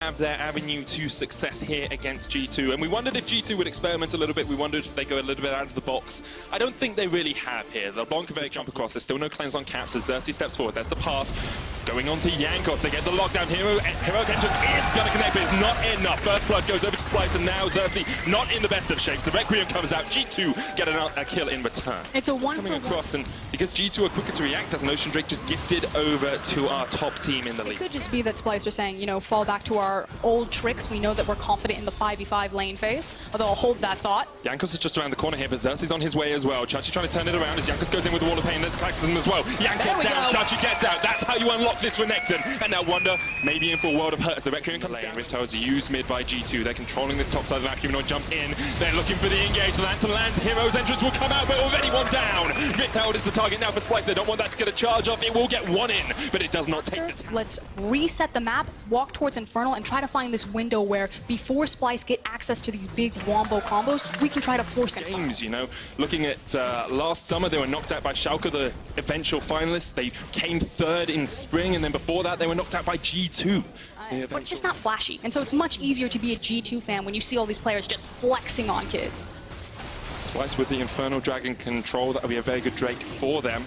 have their avenue to success here against G2, and we wondered if G2 would experiment a little bit. We wondered if they go a little bit out of the box. I don't think they really have here. The Bonkovic jump across. There's still no cleanse on Caps as Xerxes steps forward. There's the path going on to Jankos. They get the lockdown. Heroic entrance is going to connect, but it's not enough. First blood goes over to Splice, and now Xerxes not in the best of shapes. The Requiem comes out. G2 get a kill in return. It's a one coming across, and because G2 are quicker to react, as an Ocean Drake just gifted over to our top team in the league. It could just be that Splice are saying, you know, fall back to our old tricks. We know that we're confident in the 5v5 lane phase, although I'll hold that thought. Jankos is just around the corner here, but Xerxes on his way as well. Chachi trying to turn it around as Jankos goes in with the wall of pain. There's Claxism as well. Jankos down, Chachi gets out. That's how you unlock this Renekton. And now Wonder maybe in for a world of hurt as the Requiem comes down. Rift Heralds are used mid by G2. They're controlling this top side of the vacuum. Humanoid jumps in. They're looking for the engage. Lantern lands. Hero's entrance will come out, but already one down. Rift Herald is the target now for Splice. They don't want that to get a charge off. It will get one in, but it does not take the time. Let's reset the map, walk towards Infernal, and try to find this window where before Splice get access to these big wombo combos, we can try to force it. Games, you know, looking at last summer, they were knocked out by Schalke, the eventual finalists. They came third in spring, and then before that, they were knocked out by G2. But it's just not flashy, and so it's much easier to be a G2 fan when you see all these players just flexing on kids. Splice with the Infernal Dragon control, that'll be a very good Drake for them.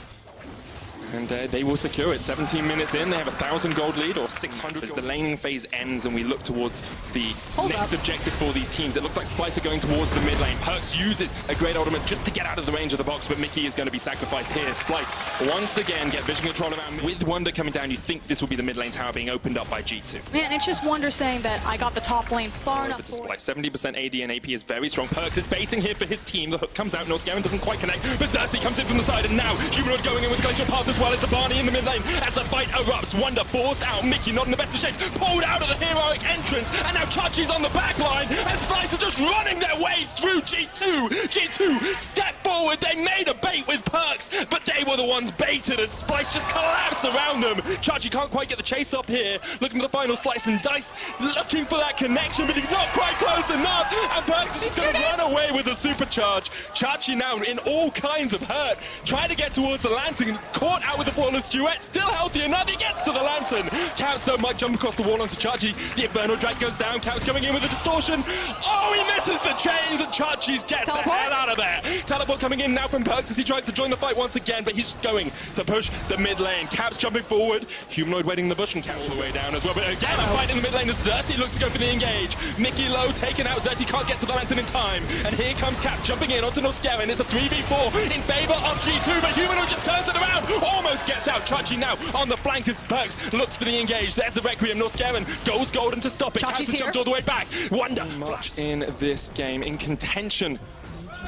And they will secure it. 17 minutes in, they have 1,000 gold lead, or 600 as the laning phase ends and we look towards the next objective for these teams. It looks like Splice are going towards the mid lane. Perks uses a great ultimate just to get out of the range of the box, but Mickey is going to be sacrificed here. Splice once again get vision control around. With Wonder coming down, you think this will be the mid lane tower being opened up by G2. Man, it's just Wonder saying that I got the top lane far enough to Splice. 70% AD and AP is very strong. Perks is baiting here for his team. The hook comes out, Norscarin doesn't quite connect, but Xerxes comes in from the side, and now Humanoid going in with Glacial Path as well. It's a Barney in the mid lane as the fight erupts. Wonder forced out. Mickey not in the best of shapes. Pulled out of the heroic entrance. And now Chachi's on the back line. And Splice are just running their way through G2. G2 step forward. They made a bait with Perks, but they were the ones baited as Splice just collapsed around them. Chachi can't quite get the chase up here. Looking for the final slice and dice. Looking for that connection, but he's not quite close enough. And Perks is just going to run away with the supercharge. Chachi now in all kinds of hurt. Trying to get towards the lantern. Caught out with the flawless duet. Still healthy enough, he gets to the lantern. Caps though might jump across the wall onto Chachi. The Infernal Drake goes down. Caps coming in with a distortion. Oh, he misses the chains and Chachi gets the hell out of there. Teleport coming in now from Perks as he tries to join the fight once again, but he's going to push the mid lane. Caps jumping forward. Humanoid waiting in the bush and Caps all the way down as well. But again, a fight in the mid lane as Xerxes looks to go for the engage. Mickey low taken out. Xerxes can't get to the lantern in time. And here comes Cap jumping in onto Norscarin. It's a 3v4 in favor of G2, but Humanoid just turns it around. Almost gets out. Chachi now on the flank as Perks looks for the engage. There's the Requiem. Norscarin goes golden to stop it. Caps has jumped all the way back. Wonder much in this game, in contention.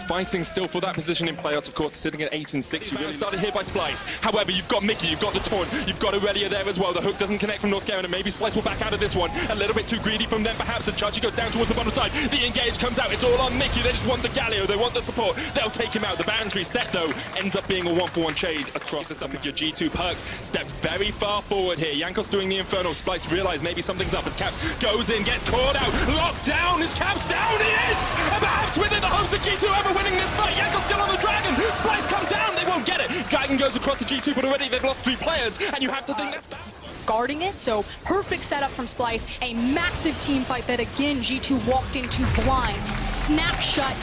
Fighting still for that position in playoffs, of course, sitting at 8-6. You really started here by Splice. However, you've got Mickey, you've got the taunt, you've got Aurelia there as well. The hook doesn't connect from Norscarin, and maybe Splice will back out of this one. A little bit too greedy from them, perhaps, as Chachi goes down towards the bottom side. The engage comes out. It's all on Mickey. They just want the Galio. They want the support. They'll take him out. The boundary set, though, ends up being a 1-for-1 trade across this up with your G2. Perks step very far forward here. Jankos doing the Infernal. Splice realize maybe something's up as Caps goes in, gets caught out. Locked down. Is Caps down? He is! And perhaps within the hopes of G2 ever winning this fight. Jankos still on the Dragon. Splice come down. They won't get it. Dragon goes across the G2, but already they've lost 3 players, and you have to think that's bad. Guarding it, so perfect setup from Splice. A massive team fight that again G2 walked into blind. Snap shut.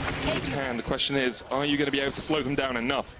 And the question is, are you going to be able to slow them down enough?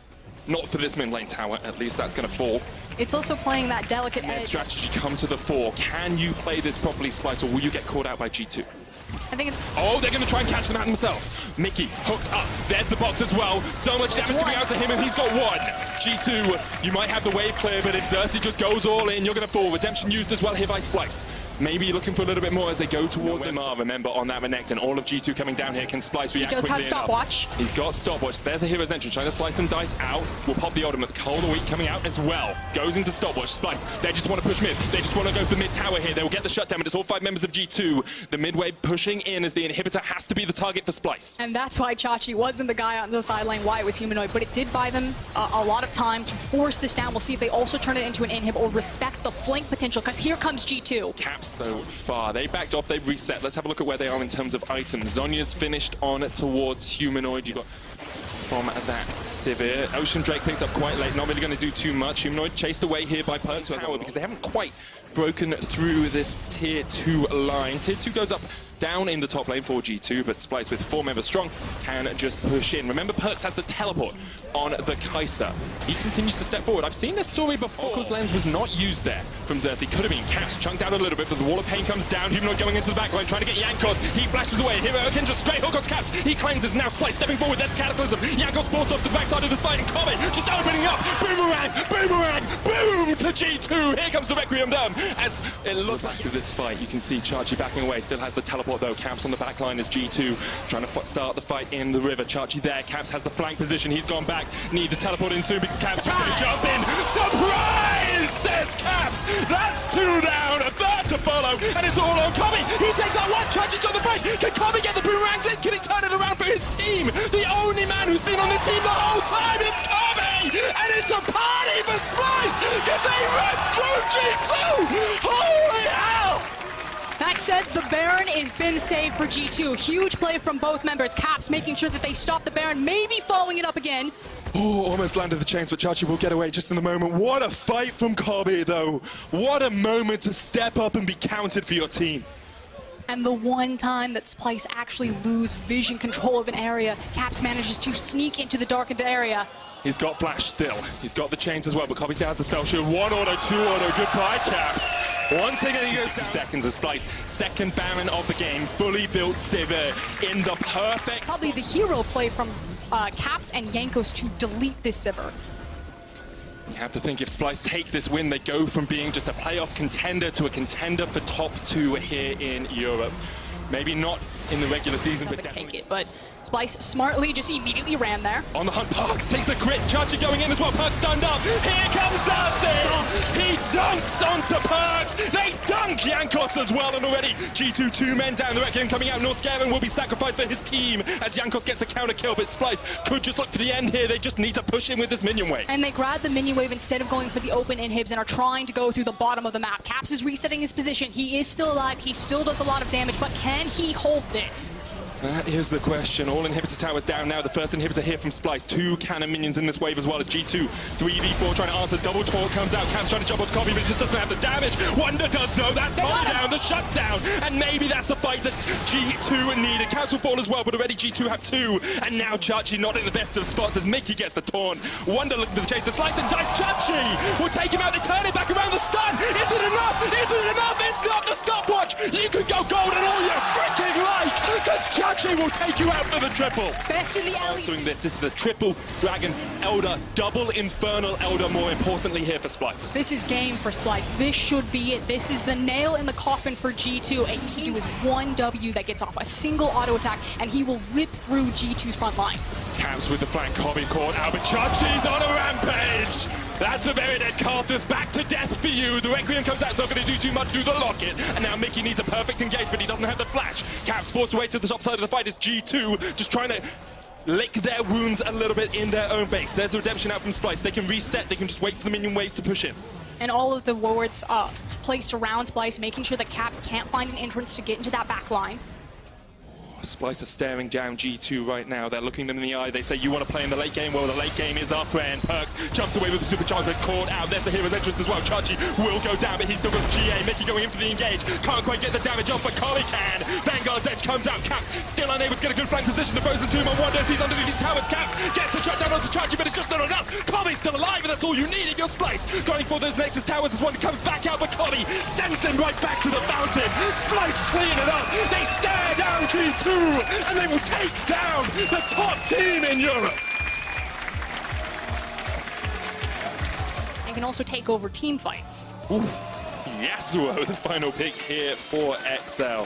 Not for this mid lane tower, at least that's going to fall. It's also playing that delicate edge. Strategy come to the fore. Can you play this properly, Splice, or will you get caught out by G2? I think it's... Oh, they're going to try and catch them out themselves. Mickey hooked up. There's the box as well. So much damage coming out to him, and he's got one. G2, you might have the wave clear, but if Xerxes just goes all in, you're going to fall. Redemption used as well here by Splice. Maybe looking for a little bit more as they go towards them. Remember, on that Renekton, all of G2 coming down here. Can Splice react quickly enough? He does have stopwatch. He's got stopwatch. There's a hero's entrance. Trying to slice some dice out. Will pop the ultimate. Cold the Weak coming out as well. Goes into stopwatch. Splice, they just want to push mid. They just want to go for mid tower here. They will get the shutdown, but it's all 5 members of G2. The mid wave pushing in as the inhibitor has to be the target for Splice. And that's why Chachi wasn't the guy on the sideline, why it was Humanoid, but it did buy them a lot of time to force this down. We'll see if they also turn it into an inhib or respect the flank potential, because here comes G2. Caps so far. They backed off, they've reset. Let's have a look at where they are in terms of items. Zhonya's finished on towards Humanoid. You got from that Sivir. Ocean Drake picked up quite late, not really going to do too much. Humanoid chased away here by Perks tower because they haven't quite broken through this Tier 2 line. Tier 2 goes up down in the top lane for G2, but Splice with 4 members strong can just push in. Remember, Perks has the teleport on the Kai'Sa. He continues to step forward. I've seen this story before. Oracle's lens was not used there from Xerxes. Could have been. Caps chunked out a little bit, but the wall of pain comes down. Humanoid going into the back line, trying to get Jankos. He flashes away. Hero Kindred's great hook on Caps. He cleanses. Now Splice stepping forward. There's Cataclysm. Jankos forced off the backside of the fight, and Kobe just opening up. Boomerang, boomerang, boom to G2. Here comes the Requiem Dome. As it looks like through this fight, you can see Chachi backing away. Still has the teleport though. Caps on the back line is G2 trying to start the fight in the river. Chachi there. Caps has the flank position. He's gone back. Need the teleport in soon because Caps just going to jump in. Surprise, says Caps. That's 2 down, a third to follow, and it's all on Kobe. He takes out one. Chachi's on the break. Can Kobe get the boomerangs in? Can he turn it around for his team? The only man who's been on this team the whole time, it's Kobe! And it's a party for Splice because they ripped through G2! Holy hell! That said, the Baron has been saved for G2. Huge play from both members. Caps making sure that they stop the Baron, maybe following it up again. Oh, almost landed the chains, but Chachi will get away just in the moment. What a fight from Kobe, though. What a moment to step up and be counted for your team. And the one time that Splice actually lose vision control of an area, Caps manages to sneak into the darkened area. He's got flash still. He's got the chains as well, but Kobe still has the spell shield. 1 auto, 2 auto. Goodbye, Caps. Once again, he goes 50 seconds of Splice. Second Baron of the game. Fully built Sivir in the perfect Probably the hero play from Caps and Jankos to delete this Sivir. You have to think if Splice take this win, they go from being just a playoff contender to a contender for top 2 here in Europe. Maybe not in the regular season, but definitely take it. But Splice smartly just immediately ran there. On the hunt, Perks takes a crit. Chachi going in as well. Perks stunned up. Here comes Xerxes. He dunks onto Perks. They dunk Jankos as well, and already G2 2 men down. The Requiem coming out. Norscaven will be sacrificed for his team as Jankos gets a counter kill, but Splice could just look for the end here. They just need to push in with this minion wave. And they grab the minion wave instead of going for the open inhibs and are trying to go through the bottom of the map. Caps is resetting his position. He is still alive. He still does a lot of damage, but can he hold this? That is the question. All inhibitor towers down now. The first inhibitor here from Splice. 2 cannon minions in this wave as well as G2. 3v4 trying to answer. Double talk comes out. Caps trying to jump on Kobe, but it just doesn't have the damage. Wonder does though. That's Kobe down. The shutdown. And maybe that's the fight that G2 needed. Caps will fall as well, but already G2 have 2. And now Chachi not in the best of spots as Mickey gets the taunt. Wonder looking for the chase. The slice and dice. Chachi will take him out. They turn it back around the stun. Is it enough? Is it enough? It's not the stopwatch. You can go golden all you freaking like because Chachi will take you out for the triple. Best in the LEC. This is the triple Dragon Elder, double Infernal Elder, more importantly here for Splice. This is game for Splice. This should be it. This is the nail in the coffin for G2. A team with 1 W that gets off a single auto attack, and he will rip through G2's front line. Caps with the flank, Kobe caught out, but Chachi's on a rampage. That's a very dead Karthus, back to death for you. The Requiem comes out, it's not going to do too much through the locket. And now Mickey needs a perfect engagement, he doesn't have the flash. Caps forced away to the top side of the fight. It's G2 just trying to lick their wounds a little bit in their own base. There's the redemption out from Splice. They can reset, they can just wait for the minion waves to push in. And all of the wards placed around Splice, making sure that Caps can't find an entrance to get into that back line. Splice are staring down G2 right now. They're looking them in the eye. They say, you want to play in the late game? Well, the late game is our friend. Perks jumps away with the supercharger, caught out. There's the hero's entrance as well. Chachi will go down, but he's still got the GA. Mickey going in for the engage. Can't quite get the damage off, but Collie can. Vanguard's edge comes out. Caps still unable to get a good flank position. The Frozen Tomb on Wonders. He's underneath his towers. Caps gets the shutdown onto Chachi, but it's just not enough. Collie's still alive, and that's all you need if you're Splice. Going for those Nexus towers as one comes back out, but Collie sends him right back to the fountain. Splice cleared it up. They stare down G2, and they will take down the top team in Europe. They can also take over team fights. Ooh. Yasuo, the final pick here for XL.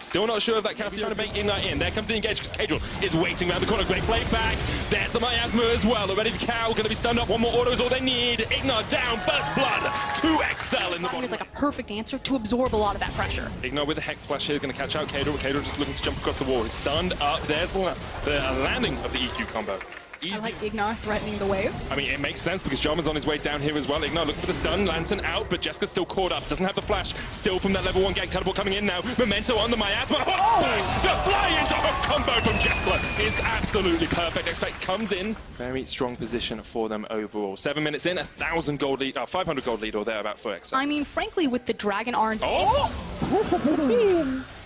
Still not sure if that Cassie trying to make Ignite in. There comes the engage because Cadril is waiting around the corner. Great play back. There's the Miasma as well. Already the cow going to be stunned up. One more auto is all they need. Ignite down. First blood to XL in the bottom. It's like a perfect answer to absorb a lot of that pressure. Ignite with the Hex Flash here. Going to catch out Cadril. Cadril just looking to jump across the wall. He's stunned up. There's the landing of the EQ combo. I like Ignar threatening the wave. I mean, it makes sense because Jarman's on his way down here as well. Ignar looking for the stun, Lantern out, but Jessica's still caught up. Doesn't have the flash. Still from that level 1 gank. Teleport coming in now. Memento on the miasma. Oh! The fly into hook combo from Jessica is absolutely perfect. Expect comes in. Very strong position for them overall. 7 minutes in, 1,000 gold lead, 500 gold lead or thereabout for XL. I mean, frankly, with the Dragon RNG. Oh!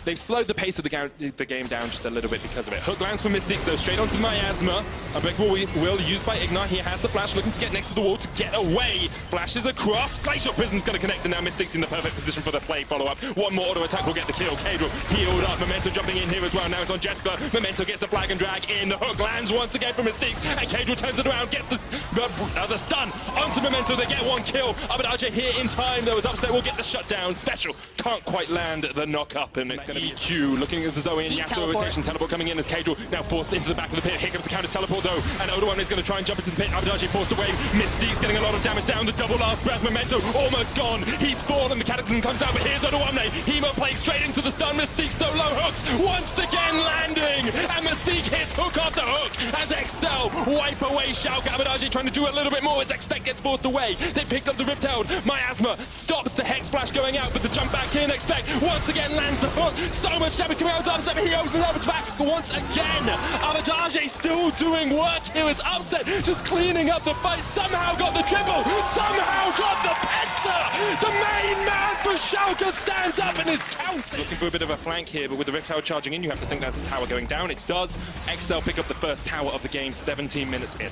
They've slowed the pace of the game down just a little bit because of it. Hook lands for Mystics, though, straight onto the miasma. Unbreakable will used by Ignar. He has the flash, looking to get next to the wall to get away. Flashes across. Glacial Prism's going to connect, and now Mystics in the perfect position for the play follow-up. One more auto attack will get the kill. Cadril healed up. Memento jumping in here as well. Now it's on Jessica. Memento gets the flag and drag in. The hook lands once again for Mystics, and Cadril turns it around, gets the stun onto Memento. They get 1 kill. Abadaja here in time, though, as Upset will get the shutdown. Special can't quite land the knock-up, and it's going to be Q looking at the Zoe and Yasuo rotation. Teleport coming in as Cadril now forced into the back of the pit. Here comes the counter teleport, though, and Odoan is going to try and jump into the pit. Abadaji forced away. Mystique's getting a lot of damage down. The double last breath. Memento almost gone. He's fallen. The Cataclysm comes out, but here's Odoamne. Hemo plague straight into the stun. Mystique's so low hooks once again landing, and Mystique hits hook after hook as XL wipe away Schalke. Abadaji trying to do a little bit more as Expect gets forced away. They picked up the Rift Herald. Miasma stops the Hex Splash going out, but the jump back in. Expect once again lands the hook. So much damage coming out of Upset, but he opens up his back once again. Abadaji still doing work here as Upset just cleaning up the fight. Somehow got the triple. Somehow got the penta. The main man for Schalke stands up and is counting. Looking for a bit of a flank here, but with the Rift Tower charging in, you have to think that's a tower going down. It does. XL pick up the first tower of the game 17 minutes in.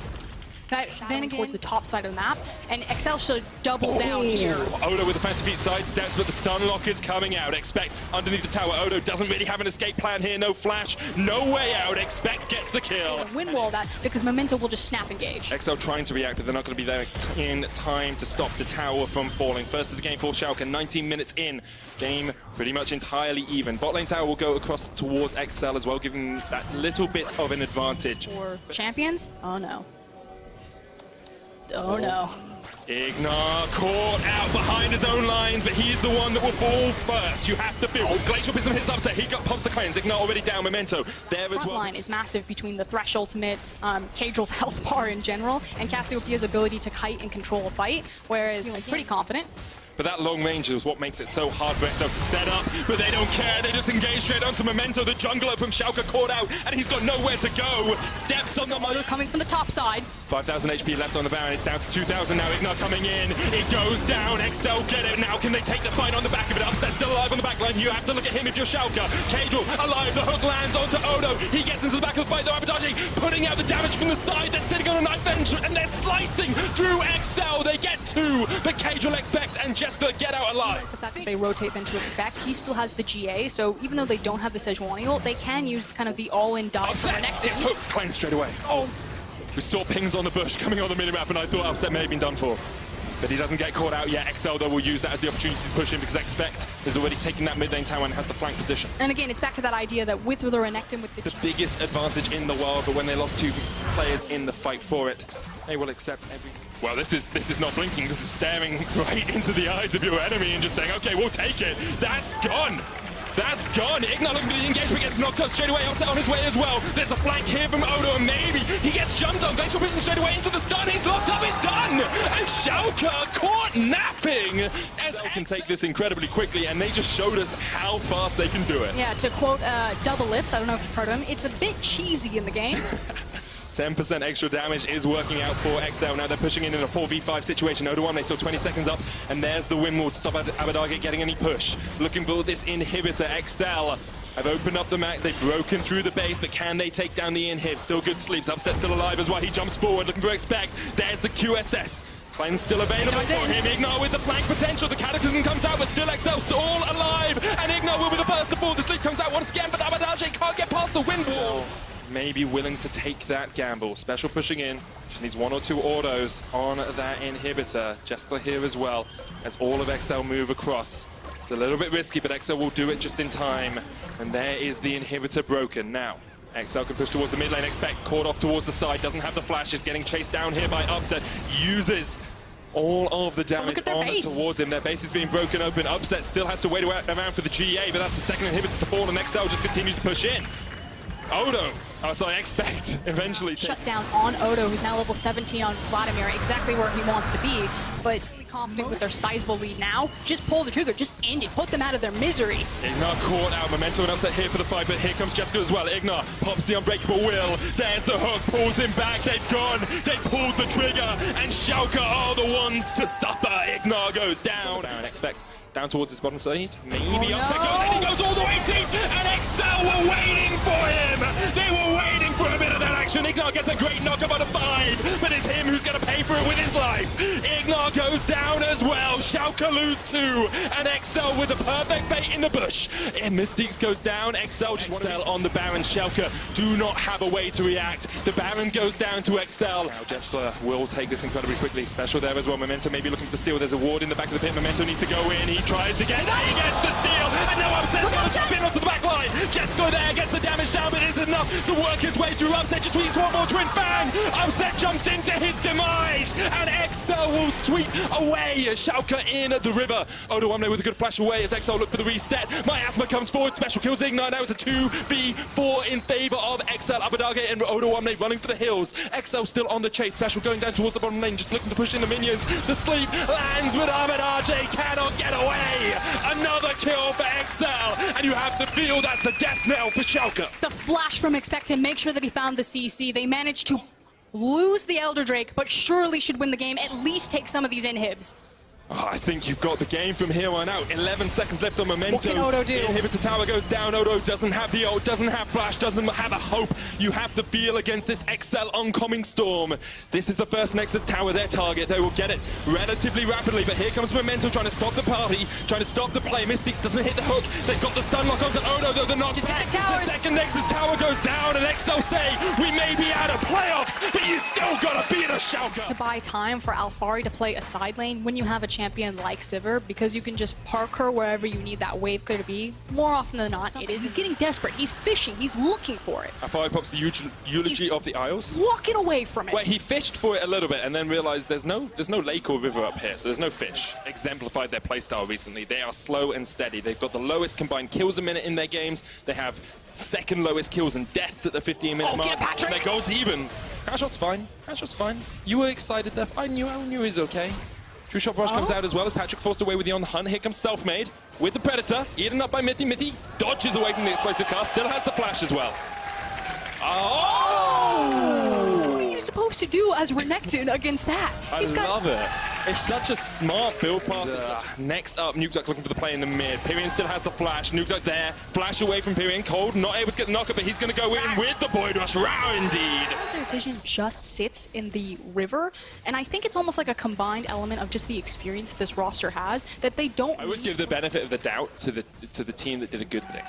Then again, towards the top side of the map, and XL should double down here. Odo with the fancy feet side steps, but the stun lock is coming out. Expect underneath the tower. Odo doesn't really have an escape plan here. No flash, no way out. Expect gets the kill. Win wall that because Memento will just snap engage. XL trying to react, but they're not going to be there in time to stop the tower from falling. First of the game for Schalke, 19 minutes in. Game pretty much entirely even. Bot lane tower will go across towards XL as well, giving that little bit of an advantage. For champions? Oh no. Oh no. Ignar caught out behind his own lines, but he's the one that will fall first. You have to feel. Glacial Prism hits Upset. He pops the cleanse. Ignar already down. Memento there as well. Front line is massive between the Thresh ultimate, Cadril's health bar in general, and Cassiopeia's ability to kite and control a fight, whereas I'm pretty confident. But that long range is what makes it so hard for XL to set up, but they don't care. They just engage straight onto Memento. The jungler from Schalke caught out, and he's got nowhere to go. Steps on the Odo's coming from the top side. 5,000 HP left on the Baron. It's down to 2,000 now. Ignar coming in. It goes down. XL get it. Now can they take the fight on the back of it? Upset still alive on the back line. You have to look at him if you're Schalke. Cadril alive. The hook lands onto Odo. He gets into the back of the fight, though. Abadaji putting out the damage from the side. They're sitting on a knife edge, and they're slicing through XL. They get 2, but Cadril Expect and Jessica get out alive. The fact that they rotate then to Expect, he still has the GA, so even though they don't have the Sejuani ult, they can use kind of the all-in dive for Renekton. It's hook cleanse straight away. Oh. We saw pings on the bush coming on the minimap, and I thought Upset may have been done for. But he doesn't get caught out yet. XL, though, will use that as the opportunity to push in because Expect is already taking that mid lane tower and has the flank position. And again, it's back to that idea that with the Renekton, with the biggest advantage in the world, but when they lost 2 players in the fight for it, they will accept every... Well, this is not blinking. This is staring right into the eyes of your enemy and just saying, okay, we'll take it. That's gone. That's gone. Ignar looking for the engagement, gets knocked up straight away. Upset on his way as well. There's a flank here from Odo, and maybe he gets jumped on. Glacial Prism straight away into the stun. He's locked up. He's done. And Schalke caught napping. As they can take this incredibly quickly, and they just showed us how fast they can do it. Yeah, to quote Double Lift, I don't know if you've heard of him, it's a bit cheesy in the game. 10% extra damage is working out for XL. Now they're pushing in a 4v5 situation. Odo 1, they still 20 seconds up, and there's the win wall to stop Abadaji getting any push. Looking for this inhibitor. XL have opened up the map. They've broken through the base, but can they take down the inhib? Still good sleeps. Upset still alive as well. He jumps forward, looking for Expect. There's the QSS. Cleanse still available for him. Ignar with the flank potential. The Cataclysm comes out, but still XL still all alive. And Ignar will be the first to fall. The sleep comes out once again, but Abadaji can't get past the wind wall. Maybe willing to take that gamble. Special pushing in. Just needs 1 or 2 autos on that inhibitor. Jessica here as well, as all of XL move across. It's a little bit risky, but XL will do it just in time. And there is the inhibitor broken. Now, XL can push towards the mid lane. Expect caught off towards the side. Doesn't have the flash. Is getting chased down here by Upset. Uses all of the damage on towards him. Their base is being broken open. Upset still has to wait around for the GA, but that's the second inhibitor to fall, and XL just continues to push in. Odo. Oh, sorry, expect eventually. Shut down on Odo, who's now level 17 on Vladimir, exactly where he wants to be. But really confident with their sizable lead now. Just pull the trigger, just end it, put them out of their misery. Ignar caught out, Memento and upset here for the fight, but here comes Jessica as well. Ignar pops the unbreakable will. There's the hook, pulls him back. They've gone, they pulled the trigger, and Schalke are the ones to suffer. Ignar goes down. Expect down towards this bottom side. Maybe upset goes, and he goes all the way deep, and Excel were waiting for him. They were waiting for a bit of that action. Ignar gets a great knock about a 5, but it's him who's going to pay for it with his life. Ignar goes down as well. Schalke lose 2, and Excel with a perfect bait in the bush. And Mystiques goes down. Excel just Excel on the Baron. Schalke do not have a way to react. The Baron goes down to Excel. Now Jessica will take this incredibly quickly. Special there as well. Memento maybe looking for the steal. There's a ward in the back of the pit. Memento needs to go in. He tries to get it. He gets the steal, and now Upset's going to jump in onto the back line. Jessica there gets the damage down, but it isn't enough to work his way through. Upset just sweeps one more twin bang. Upset jumped into his demise, and Excel will sweep away Schalke in the river. Odo Omne with a good flash away as Excel look for the reset. Miasma comes forward, special kills Ignar. Now it's a 2v4 in favor of Excel. Abadage and Odo Omne running for the hills. Excel still on the chase. Special going down towards the bottom lane, just looking to push in the minions. The sleep lands with Abadage, cannot get away. Another kill for Excel, and you have to feel that's the death knell for Schalke. The flash from Expect to make sure that he found the CC. They managed to lose the Elder Drake, but surely should win the game, at least take some of these inhibs. Oh, I think you've got the game from here on out. 11 seconds left on Memento. What can Odo do? Inhibitor tower goes down. Odo doesn't have the ult, doesn't have flash, doesn't have a hope. You have to feel against this Excel oncoming storm. This is the first Nexus tower, their target. They will get it relatively rapidly, but here comes Memento trying to stop the party, trying to stop the play. Mystics doesn't hit the hook. They've got the stun lock onto Odo, though the knock Just back. hit the towers. The second Nexus tower goes down, and Excel say, we may be out of playoffs, but you still gotta beat a Schalke. To buy time for Alphari to play a side lane when you have a champion like Sivir, because you can just park her wherever you need that wave clear to be. More often than not, it is. He's getting desperate. He's fishing. He's looking for it. Alphari pops the eulogy of the Isles. Walking away from it. Well, he fished for it a little bit and then realized there's no lake or river up here, so there's no fish. Exemplified their playstyle recently. They are slow and steady. They've got the lowest combined kills a minute in their games. They have second lowest kills and deaths at the 15-minute mark. And their gold's even. Crashot's fine. Crashot's fine. You were excited there. I knew he was okay. True Shot Rush comes out as well as Patrick forced away with the on the hunt. Here comes Selfmade with the Predator, eaten up by Mithy. Mithy dodges away from the explosive cast, still has the flash as well. Oh! What are you supposed to do as Renekton against that? I love it. It's such a smart build path. Next up, Nukeduck looking for the play in the mid. Pyrian still has the flash. Nukeduck there. Flash away from Pyrian. Cold not able to get the knocker, but he's going to go in with the Void Rush. Row indeed. Their vision just sits in the river, and I think it's almost like a combined element of just the experience that this roster has that they don't. I always give the benefit of the doubt to the team that did a good thing.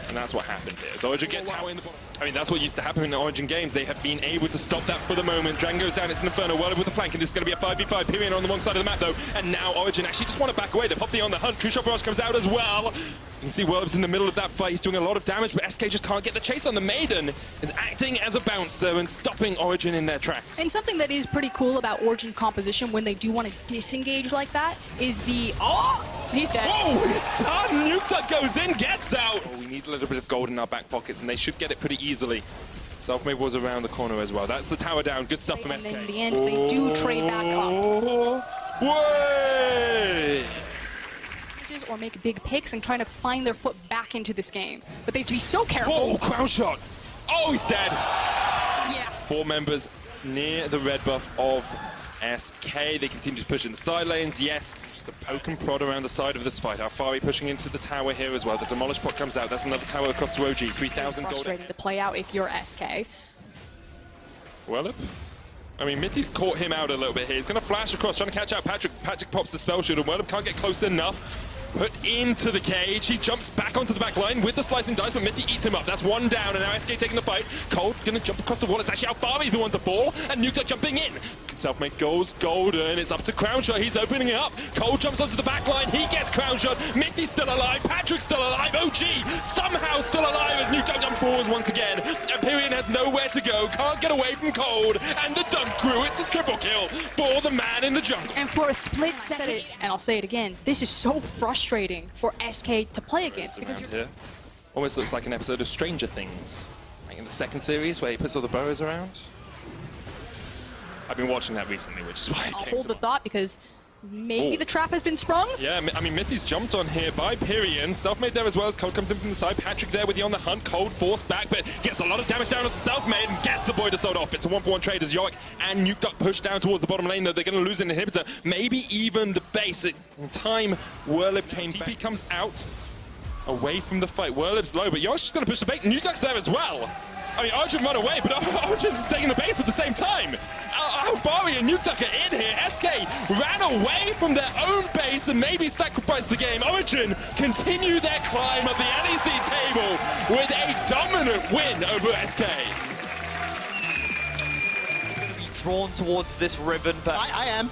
And that's what happened here. As Origin gets tower in the bottom. I mean, that's what used to happen in the Origin games. They have been able to stop that for the moment. Dragon goes down, it's an Inferno. Whirlwind with the flank, and this is going to be a 5v5. Pyrian on the wrong side of the map, though. And now Origin actually just want to back away. They pop the on the hunt. True Shot Barrage comes out as well. You can see Whirlwind's in the middle of that fight. He's doing a lot of damage, but SK just can't get the chase on. The Maiden is acting as a bouncer and stopping Origin in their tracks. And something that is pretty cool about Origin's composition when they do want to disengage like that is the... Oh! He's dead. Oh, he's done! Nukeduck goes in, gets out! Oh, we need a little bit of gold in our back pockets, and they should get it pretty easily. Selfmade was around the corner as well. That's the tower down. Good stuff from SK. And in the end, they do trade back up. Way! Or make big picks and trying to find their foot back into this game. But they have to be so careful. Oh, crown shot! Oh, he's dead! Yeah. 4 members near the red buff of SK. They continue to push in the side lanes. Yes, just a poke and prod around the side of this fight. Alphari pushing into the tower here as well. The Demolish Pot comes out. That's another tower across the OG. 3,000 gold. Frustrating to play out if you're SK. Well, I mean, Mithy's caught him out a little bit here. He's going to flash across, trying to catch out Patrick. Patrick pops the spell shield, and Whirlwind can't get close enough. Put into the cage. He jumps back onto the back line with the slicing dice, but Mithy eats him up. That's one down, and now SK taking the fight. Cold going to jump across the wall. It's actually Alphari the one to fall, and Nukeduck jumping in. Selfmade goes golden. It's up to Crownshot. He's opening it up. Cold jumps onto the back line. He gets Crownshot. Mithy's still alive. Patrick's still alive. OG somehow still alive as Nukeduck jumps forwards once again. Pyrian has nowhere to go. Can't get away from Cold. And the dunk crew. It's a triple kill for the man in the jungle. And for a split second, and I'll say it again, this is so frustrating for SK to play against because here. Almost looks like an episode of Stranger Things. Like in the second series where he puts all the burrows around. I've been watching that recently, which is why it I'll came hold to the mind. thought because maybe the trap has been sprung. Yeah, I mean, Mithy's jumped on here by Pyrian. Selfmade there as well as Cold comes in from the side. Patrick there with the on the hunt. Cold forced back, but gets a lot of damage down on Selfmade and gets the Void Assault off. It's a 1-for-1 trade as Yorick and Nuke Duck push down towards the bottom lane, though they're going to lose an inhibitor. Maybe even the base. In time, Whirlib came back. TP comes out away from the fight. Whirlib's low, but Yorick's just going to push the bait. Nuke Duck's there as well. I mean, Arjun run away, but Arjun's just taking the base at the same time. Alvari and Nuke Duck are in here. SK ran away from their own base and maybe sacrificed the game. Origin continue their climb up the LEC table with a dominant win over SK. Drawn towards this Riven, but I am.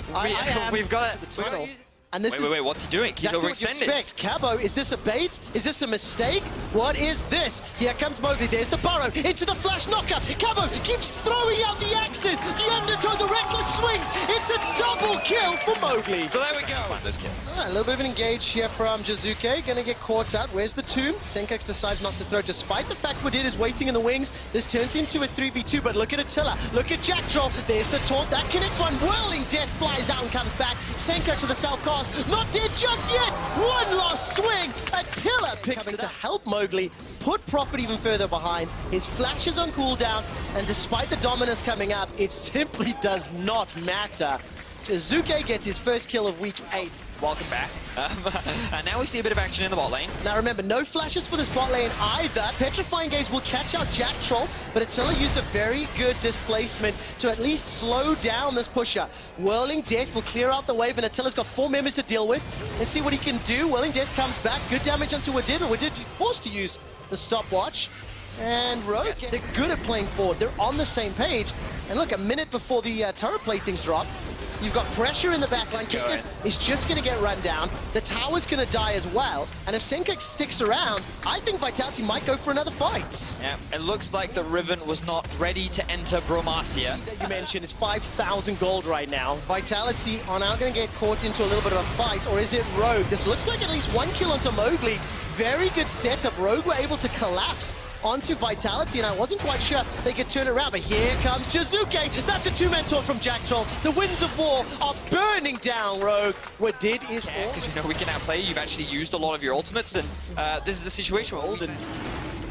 We've got Tunnel. to. And this Wait, what's he doing? He's exactly what you overextended. expect. Cabo, is this a bait? Is this a mistake? What is this? Here comes Mowgli. There's the burrow into the flash knockup. Cabo keeps throwing out the axes. The undertow, the reckless swings. It's a double kill for Mowgli. So there we go. Those kills. All right, a little bit of an engage here from Jizuke. Gonna get caught out. Where's the tomb? Senkax decides not to throw, despite the fact Wadid is waiting in the wings. This turns into a 3v2, but look at Attila. Look at Jack Troll. There's the taunt. That connects one. Whirling Death flies out and comes back. Senkax with the self-cast. Not dead just yet. One last swing. Attila picks it to help Mowgli put Prophet even further behind. His flash is on cooldown, and despite the dominance coming up, it simply does not matter. Jizuke gets his first kill of week 8. Welcome back. And now we see a bit of action in the bot lane. Now remember, no flashes for this bot lane either. Petrifying Gaze will catch out Jack Troll, but Attila used a very good displacement to at least slow down this pusher. Whirling Death will clear out the wave, and Attila's got 4 members to deal with. Let's see what he can do. Whirling Death comes back. Good damage onto Wadid, but Wadid forced to use the stopwatch. And Rogue, they're good at playing forward. They're on the same page. And look, a minute before the turret platings drop, you've got pressure in the backline. Kickers is just going to get run down. The tower's going to die as well. And if Senkax sticks around, I think Vitality might go for another fight. Yeah, it looks like the Riven was not ready to enter Bromacia. That you mentioned is 5,000 gold right now. Vitality are now going to get caught into a little bit of a fight, or is it Rogue? This looks like at least 1 kill onto Mowgli. Very good setup. Rogue were able to collapse onto Vitality, and I wasn't quite sure they could turn it around, but here comes Jizuke. That's a 2-man taunt from Jack Troll. The winds of war are burning down Rogue. What did is all. Because you know we can outplay you. You've actually used a lot of your ultimates, and this is a situation where And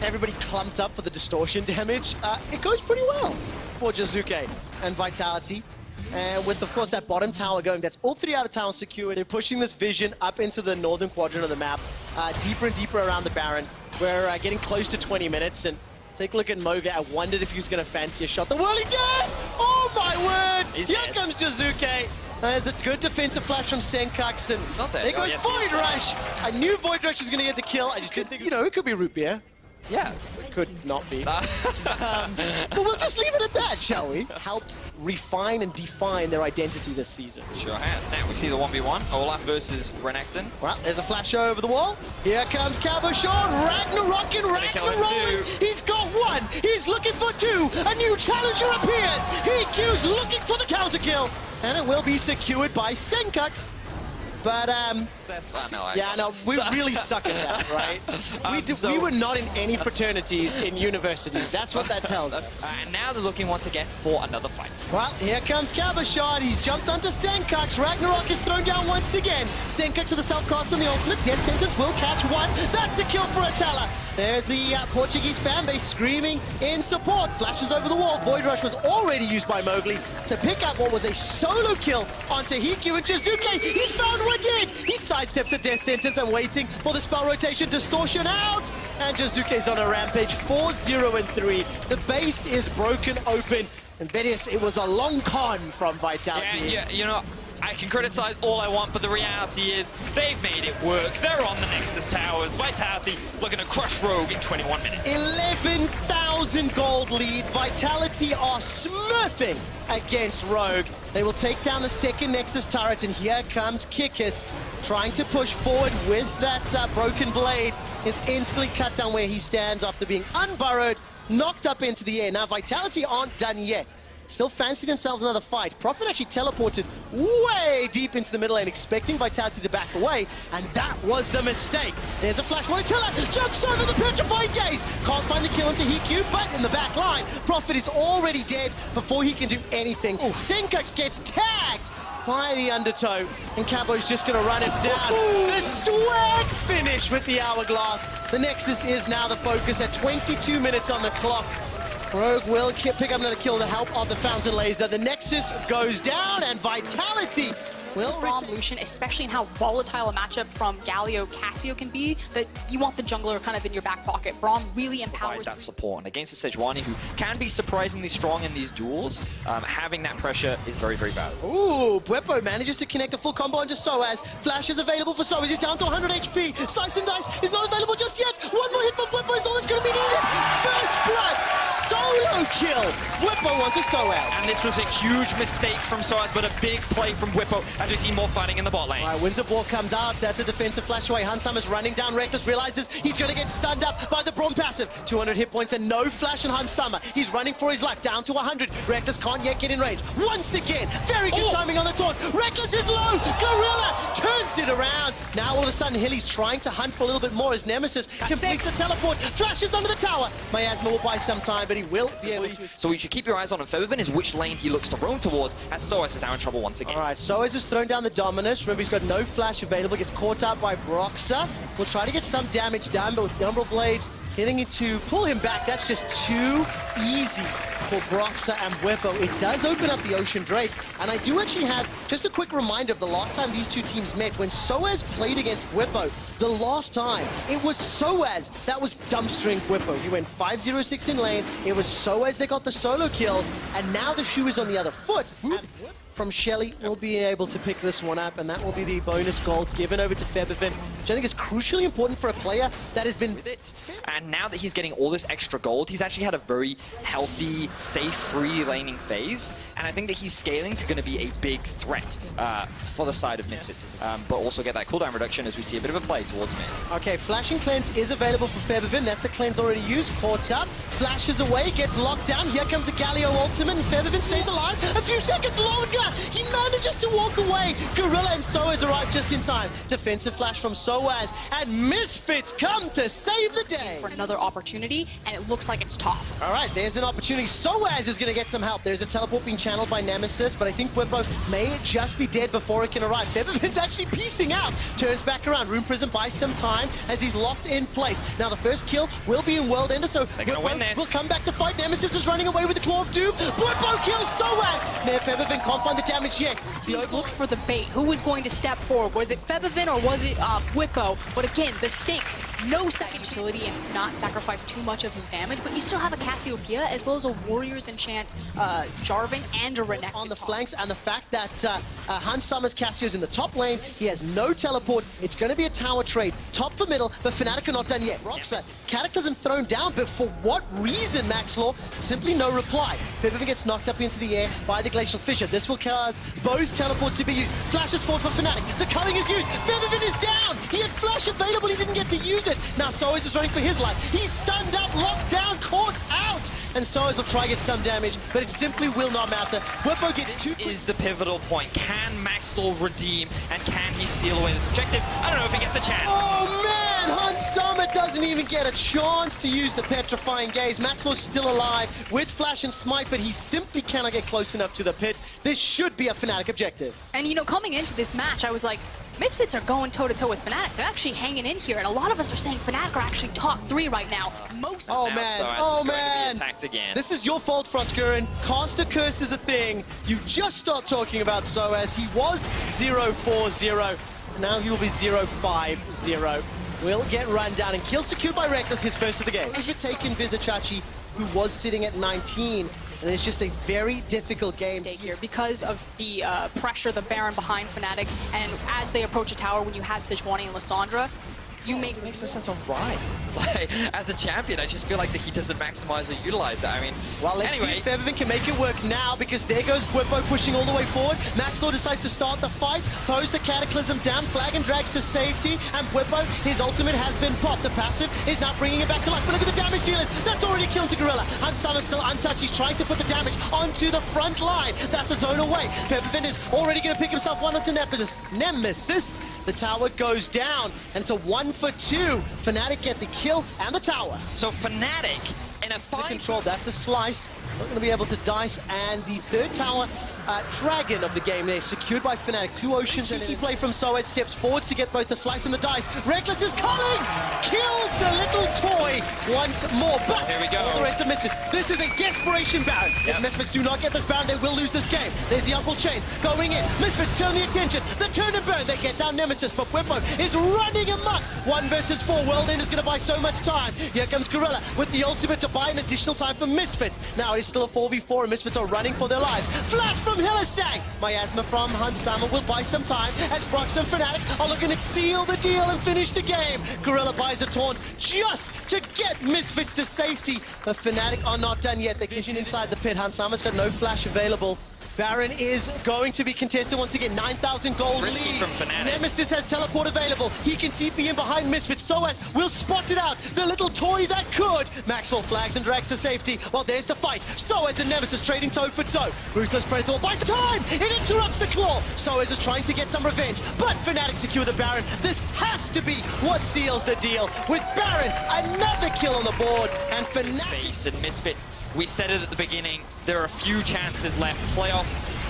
everybody clumped up for the distortion damage. It goes pretty well for Jizuke and Vitality. And with, of course, that bottom tower going, that's all 3 out of town secured. They're pushing this vision up into the northern quadrant of the map, deeper and deeper around the Baron. We're getting close to 20 minutes, and take a look at Mowgli. I wondered if he was going to fancy a shot. The Whirling Death! Oh my word! He's Here dead. comes Jizuke. There's a good defensive flash from Senkax, and not dead. there Oh, goes yes, he Void is Rush. dead. I knew Void Rush was going to get the kill. I just didn't think, it could be root beer. yeah. Could not be. But we'll just leave it at that, shall we? Helped refine and define their identity this season. Sure has. Now we see the 1v1. Olaf versus Renekton. Well, there's a flash over the wall. Here comes Cabo Sean. Ragnarok and gonna kill him Ragnarok. He's got 1. He's looking for 2. A new challenger appears. EQ's looking for the counter kill. And it will be secured by Senkax. But, we really suck at that, right? We were not in any fraternities in university. That's what that tells us. And now they're looking once again for another fight. Well, here comes Cabashard. He's jumped onto Senkax. Ragnarok is thrown down once again. Senkax with the self-cast on the ultimate. Death Sentence will catch 1. That's a kill for Attila. There's the Portuguese fanbase screaming in support. Flashes over the wall. Void Rush was already used by Mowgli to pick up what was a solo kill onto Hikyu. And Jizuke, he's found Wadid. He sidesteps a Death Sentence and waiting for the spell rotation. Distortion out. And Jizuke's on a rampage. 4-0-3. The base is broken open. And Vedius, it was a long con from Vitality. Yeah, you know, I can criticize all I want, but the reality is they've made it work. They're on the Nexus Towers. Vitality looking to crush Rogue in 21 minutes. 11,000 gold lead. Vitality are smurfing against Rogue. They will take down the second Nexus turret, and here comes Kikis trying to push forward with that broken blade. Is instantly cut down where he stands after being unburrowed, knocked up into the air. Now, Vitality aren't done yet. still fancy themselves another fight. Prophet actually teleported way deep into the middle lane, expecting Vitality to back away, and that was the mistake. There's a flash. Attila jumps over the petrifying gaze. Can't find the kill into Hiku, but in the back line, Prophet is already dead before he can do anything. Senkax gets tagged by the undertow, and Cabo's just going to run it down. The swag finish with the hourglass. The Nexus is now the focus at 22 minutes on the clock. Rogue will pick up another kill with the help of the Fountain Laser. The Nexus goes down, and Vitality will Braum Lucian, especially in how volatile a matchup from Galio Cassio can be, that you want the jungler kind of in your back pocket. Braum really empowers that support, and against a Sejuani who can be surprisingly strong in these duels, having that pressure is very, very valuable. Ooh, Bweppo manages to connect a full combo onto Soaz. Flash is available for Soaz. He's down to 100 HP. Slice and Dice is not available just yet. One more hit from Bweppo is all that's going to be needed. First blood, solo kill. Bweppo onto Soaz. And this was a huge mistake from Soaz, but a big play from Bweppo as we see more fighting in the bot lane. All right, Windsor Ball comes out. That's a defensive flash away. Hansama's running down. Reckless realizes he's going to get stunned up by the Braum passive. 200 hit points and no flash in Hansama. He's running for his life, down to 100. Reckless can't yet get in range. Once again, very good timing on the taunt. Reckless is low. Gorilla turns it around. Now all of a sudden, Hilly's trying to hunt for a little bit more as Nemesis completes the teleport. Flashes onto the tower. Miasma will buy some time, but he will be able to. So what you should keep your eyes on Febiven is which lane he looks to roam towards, as Soaz is now in trouble once again. All right, Soaz is thrown down the Dominus. Remember, he's got no flash available. Gets caught out by Broxa. Will try to get some damage done, but with the Umbral Blades getting it to pull him back, that's just too easy for Broxa and Bweppo. It does open up the Ocean Drake, and I do actually have just a quick reminder of the last time these two teams met. When Soaz played against Bweppo, the last time, it was Soaz that was dumpstering Bweppo. He went 5-0-6 in lane. It was Soaz that got the solo kills, and now the shoe is on the other foot. And from Shelly will be able to pick this one up, and that will be the bonus gold given over to Febiven, which I think is crucially important for a player that has been... And now that he's getting all this extra gold, he's actually had a very healthy, safe, free laning phase, and I think that he's scaling to going to be a big threat for the side of Misfits, but also get that cooldown reduction as we see a bit of a play towards mid. Okay, Flashing Cleanse is available for Febiven. That's the cleanse already used. Caught up, flashes away, gets locked down. Here comes the Galio ultimate, and Febiven stays alive. A few seconds longer. He manages to walk away. Gorilla and Soaz arrive just in time. Defensive flash from Soaz, and Misfits come to save the day. for another opportunity, and it looks like it's top. All right, there's an opportunity. Soaz is going to get some help. There's a teleport being channeled by Nemesis, but I think Bweppo may just be dead before it can arrive. Febiven's actually piecing out. Turns back around. Rune Prison buys some time as he's locked in place. Now the first kill will be in World Ender, so Bweppo will come back to fight. Nemesis is running away with the Claw of Doom. Bweppo kills Soaz. Now Febiven can't find the damage yet. Looked for the bait. Who was going to step forward? Was it Febiven or was it Bweppo? But again, the stakes, no second utility and not sacrifice too much of his damage, but you still have a Cassiopeia as well as a Warriors Enchant Jarvan and a Renekton on the flanks, and the fact that Hans Summers Cassio's in the top lane, he has no teleport. It's going to be a tower trade. Top for middle, but Fnatic are not done yet. Roxa, Cataclysm thrown down, but for what reason, Max Law? Simply no reply. Febiven gets knocked up into the air by the Glacial Fissure. This will cause both teleports to be used. Flash is forward for Fnatic. The culling is used. Febiven is down. He had Flash available. He didn't get to use it. Now Soaz is running for his life. He's stunned up, locked down, caught out. And Soaz will try to get some damage, but it simply will not matter. Bweppo gets two. This is the pivotal point. Can Max Law redeem, and can he steal away this objective? I don't know if he gets a chance. Oh man, Hans Sommer doesn't even get a chance to use the Petrifying Gaze. Max Law's still alive with Flash and Smite, but he simply cannot get close enough to the pit. This should be a Fnatic objective. And you know, coming into this match, I was like, Misfits are going toe-to-toe with Fnatic. They're actually hanging in here, and a lot of us are saying Fnatic are actually top 3 right now. Most Oh of man, Soaz oh is going to be man. attacked again. This is your fault, Frostgurren. Caster Curse is a thing. You just start talking about Soaz. He was 0-4-0. Now he will be 0-5-0. Will get run down and kill secured by Reckless, his first of the game. He's just taken Vizicachi, who was sitting at 19. And it's just a very difficult game here because of the pressure, the Baron behind Fnatic, and as they approach a tower, when you have Sejuani and Lissandra, You make It makes no sense on Rise. Like, as a champion, I just feel like that he doesn't maximize or utilize it. I mean, Well, let's see anyway. if Featherman can make it work now, because there goes Bwippo pushing all the way forward. Maxlor decides to start the fight, throws the Cataclysm down, Flag and drags to safety, and Bwippo, his ultimate has been popped. The passive is now bringing it back to life, but look at the damage dealers. That's already killed to Gorilla. Hansamu still untouched. He's trying to put the damage onto the front line. That's a zone away. Featherman is already going to pick himself one onto Nemesis. The tower goes down, and it's a 1 for 2. Fnatic get the kill and the tower. So Fnatic in a The fight. control, that's a slice. Not going to be able to dice, and the third tower, dragon of the game there, secured by Fnatic. 2 Oceans, and he play from Soaz, steps forwards to get both the slice and the dice. Reckless is calling! Kills the little toy once more, but Here we go. all the rest of Misfits. This is a desperation Baron. If Misfits do not get this Baron, they will lose this game. There's the Uncle Chains going in. Misfits turn the attention. The turn and burn. They get down Nemesis, but Bwippo is running amok. 1 versus 4. Whirlwind is going to buy so much time. Here comes Gorilla with the ultimate to buy an additional time for Misfits. Now it is still a 4v4, and Misfits are running for their lives. Flash from Hillisang. Miasma from Hansamu will buy some time as Brox and Fnatic are looking to seal the deal and finish the game. Gorilla buys a taunt just to get Misfits to safety, but Fnatic are not done yet. They're kitchen inside the pit. Hansamu's got no flash available. Baron is going to be contested once again. 9,000 gold Risky lead. from Fnatic. Nemesis has teleport available. He can TP in behind Misfits. Soaz will spot it out. The little toy that could. Maxwell flags and drags to safety. Well, there's the fight. Soaz and Nemesis trading toe for toe. Ruthless Predator buys time. It interrupts the claw. Soaz is trying to get some revenge, but Fnatic secure the Baron. This has to be what seals the deal. With Baron, another kill on the board, and Fnatic. Base and Misfits. We said it at the beginning. There are a few chances left. Playoffs.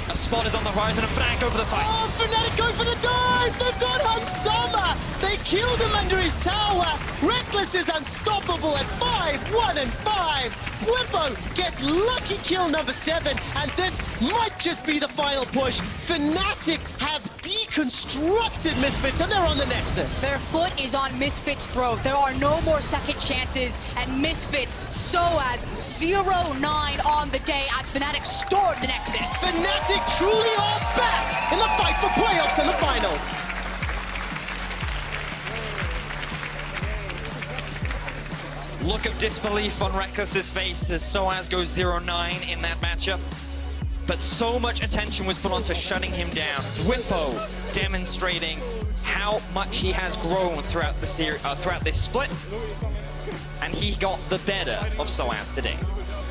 A spot is on the horizon, and Fnatic go for the fight. Oh, Fnatic go for the dive! They've got Hansama! They killed him under his tower! Reckless is unstoppable at 5, 1 and 5! Bwippo gets lucky kill number 7, and this might just be the final push. Fnatic have deconstructed Misfits, and they're on the Nexus. Their foot is on Misfits' throat. There are no more second chances, and Misfits, Soaz, 0-9 on the day as Fnatic stored the Nexus. Fnatic truly are back in the fight for playoffs and the finals. Look of disbelief on Reckless's face as Soaz goes 0-9 in that matchup. But so much attention was put onto shutting him down. Bwippo demonstrating how much he has grown throughout the throughout this split, and he got the better of Soaz today.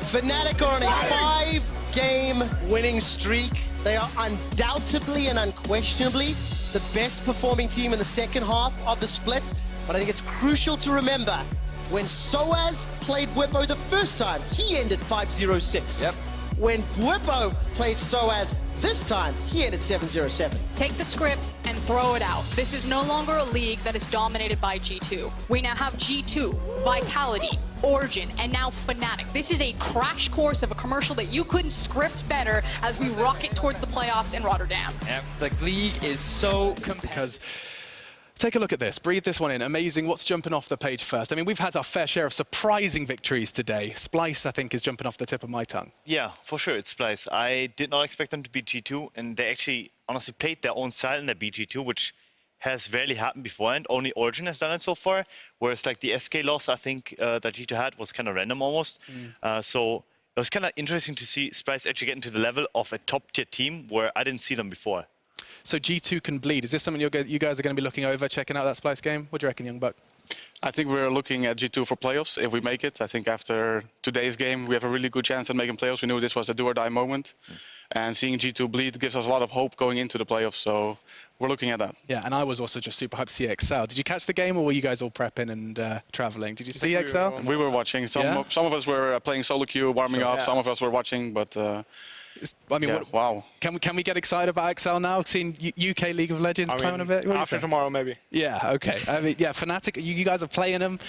Fnatic are on a 5-game winning streak. They are undoubtedly and unquestionably the best performing team in the second half of the split. But I think it's crucial to remember, when Soaz played Bwippo the first time, he ended 5-0-6. Yep. When Bwippo played Soaz this time, he ended 7-0-7. Take the script and throw it out. This is no longer a league that is dominated by G2. We now have G2, Vitality, Origin, and now Fnatic. This is a crash course of a commercial that you couldn't script better as we rocket towards the playoffs in Rotterdam. Yep, the league is so competitive. Because take a look at this. Breathe this one in. Amazing. What's jumping off the page first? I mean, we've had our fair share of surprising victories today. Splice, I think, is jumping off the tip of my tongue. Yeah, for sure, it's Splice. I did not expect them to be G2, and they actually honestly played their own style in their BG2, which has rarely happened before, and only Origin has done it so far. Whereas like the SK loss, I think that G2 had was kind of random almost. So it was kind of interesting to see Splice actually get into the level of a top-tier team where I didn't see them before. So G2 can bleed. Is this something you guys are going to be looking over, checking out that Splice game? What do you reckon, Young Buck? I think we're looking at G2 for playoffs if we make it. I think after today's game, we have a really good chance at making playoffs. We knew this was a do-or-die moment. And seeing G2 bleed gives us a lot of hope going into the playoffs. So we're looking at that. Yeah, and I was also just super hyped to see XL. Did you catch the game, or were you guys all prepping and traveling? Did you see XL? We were watching. Some of us were playing solo queue, warming up. Some of us were watching, but I mean, yeah, wow. Can we get excited about XL now? Seeing UK League of Legends climbing a bit? What do you After think? tomorrow, maybe. Yeah, okay. I mean, yeah, Fnatic, you guys are playing them.